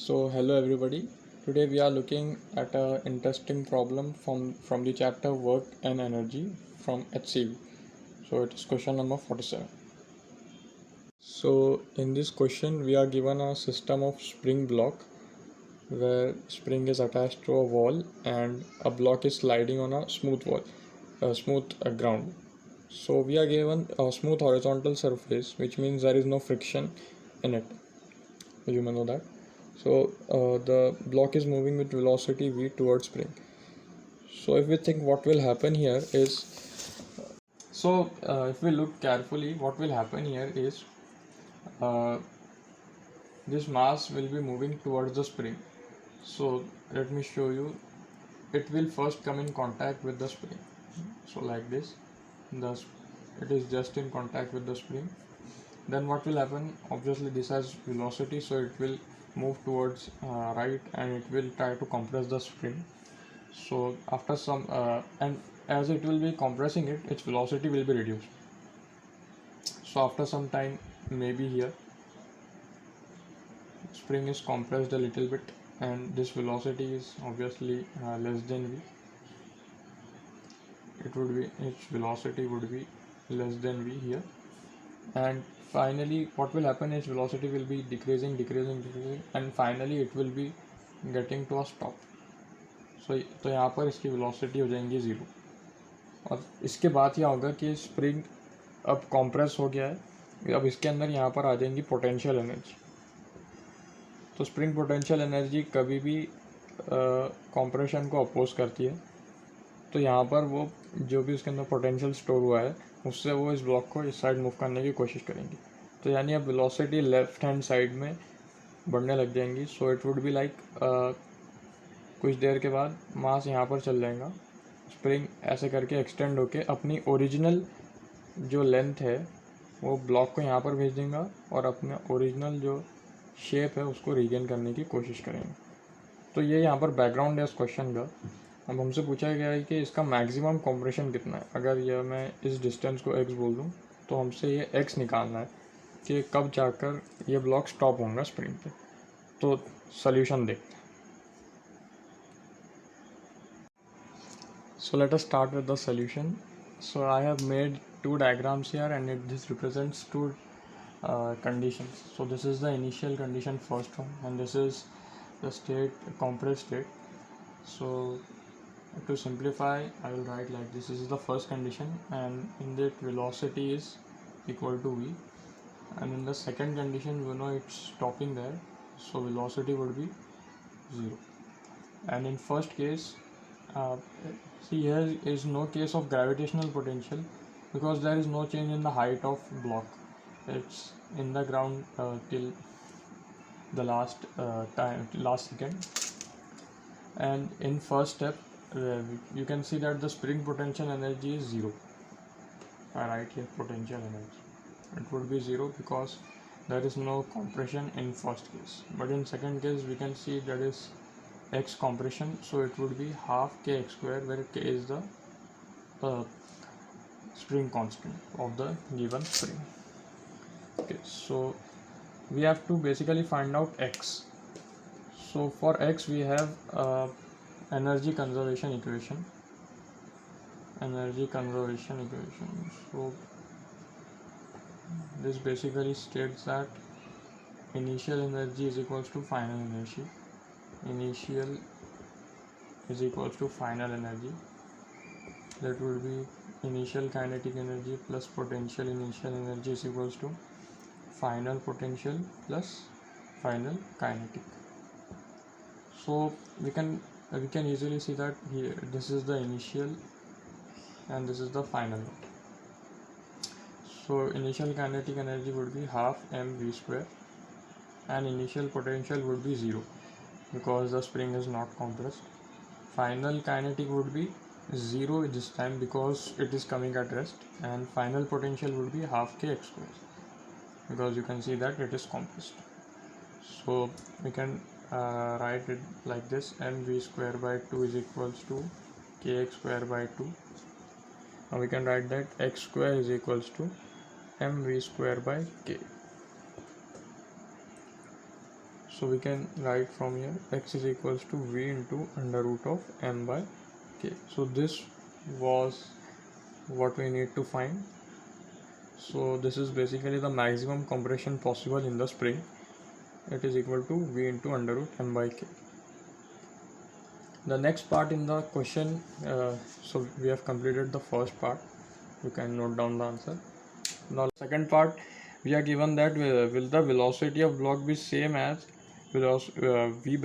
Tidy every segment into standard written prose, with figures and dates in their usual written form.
Hello everybody. Today we are looking at a interesting problem from the chapter Work and Energy from HCV. So it is question number 47. So in this question we are given a system of spring block where spring is attached to a wall and a block is sliding on a smooth wall, a smooth ground. So we are given a smooth horizontal surface, which means there is no friction in it. You may know that. So the block is moving with velocity v towards spring. So if we think what will happen here is, if we look carefully, what will happen here is uh, this mass will be moving towards the spring. So let me show you. It will first come in contact with the spring. So like this, thus it is just in contact with the spring. Then what will happen? Obviously this has velocity, so it will move towards right and it will try to compress the spring. So after some and as it will be compressing it, its velocity will be reduced. So after some time, maybe here spring is compressed a little bit and this velocity is obviously less than v. It would be, its velocity would be less than v here, and finally what will happen is velocity will be decreasing and finally it will be getting to a stop. तो यहाँ पर इसकी velocity हो जाएंगी zero, और इसके बाद क्या होगा कि स्प्रिंग अब कॉम्प्रेस हो गया है, अब इसके अंदर यहाँ पर आ जाएंगी पोटेंशियल एनर्जी. तो स्प्रिंग पोटेंशियल एनर्जी कभी भी कॉम्प्रेशन को अपोज करती है, तो यहाँ पर वो जो भी उसके अंदर पोटेंशियल स्टोर हुआ है उससे वो इस ब्लॉक को इस साइड मूव करने की कोशिश करेंगी. तो यानी अब वेलोसिटी लेफ्ट हैंड साइड में बढ़ने लग जाएंगी. So it would be like कुछ देर के बाद मास यहाँ पर चल जाएगा, स्प्रिंग ऐसे करके एक्सटेंड होके अपनी ओरिजिनल जो लेंथ है वो ब्लॉक को यहाँ पर भेज देगा और अपना ओरिजिनल जो शेप है उसको रीगेन करने की कोशिश करेंगे. तो ये यहाँ पर बैकग्राउंड है इस क्वेश्चन का. अब हमसे पूछा गया है कि इसका मैक्सिमम कॉम्प्रेशन कितना है. अगर यह मैं इस डिस्टेंस को x बोल दूँ तो हमसे ये x निकालना है कि कब जाकर ये ब्लॉक स्टॉप होगा स्प्रिंग पे. तो सॉल्यूशन देखते हैं. So let us start with the solution. So I have made two diagrams here and this represents two conditions. So this is the initial condition, first one, and this is the state, compressed state. So to simplify, I will write like this is the first condition, and in that velocity is equal to v, and in the second condition you know it's stopping there, so velocity would be 0. And in first case, see here is no case of gravitational potential because there is no change in the height of block. It's in the ground till the last second. And in first step, you can see that the spring potential energy is 0. I write here potential energy. It would be 0 because there is no compression in first case. But in second case, we can see that is x compression, so it would be half kx square, where k is the spring constant of the given spring. Okay, so we have to basically find out x. So for x we have energy conservation equation. So this basically states that initial energy is equals to final energy. Initial is equals to final energy. That would be initial kinetic energy plus potential initial energy is equals to final potential plus final kinetic. So we can easily see that here this is the initial and this is the final. So initial kinetic energy would be half mv square and initial potential would be 0 because the spring is not compressed. Final kinetic would be 0 this time because it is coming at rest, and final potential would be half kx square because you can see that it is compressed. So we can write it like this: mv square by 2 is equals to kx square by 2. Now we can write that x square is equals to mv square by k. So we can write from here x is equals to v into under root of m by k. So this was what we need to find. So this is basically the maximum compression possible in the spring. It is equal to v into under root m by k. The next part in the question, so we have completed the first part. You can note down the answer. Now second part, we are given that will the velocity of block be same as v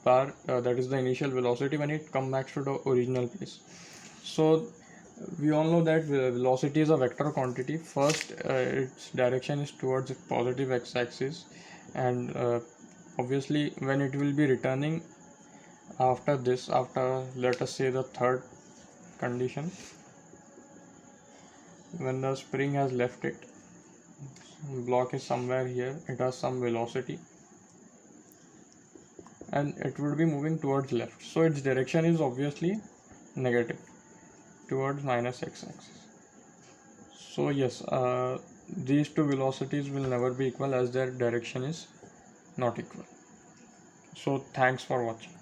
bar, that is the initial velocity when it comes back to the original place. So we all know that velocity is a vector quantity. First, its direction is towards the positive x-axis, and obviously when it will be returning after this, after let us say the third condition, when the spring has left it, block is somewhere here, it has some velocity and it would be moving towards left, so its direction is obviously negative, towards minus x-axis. So yes, these two velocities will never be equal as their direction is not equal. So thanks for watching.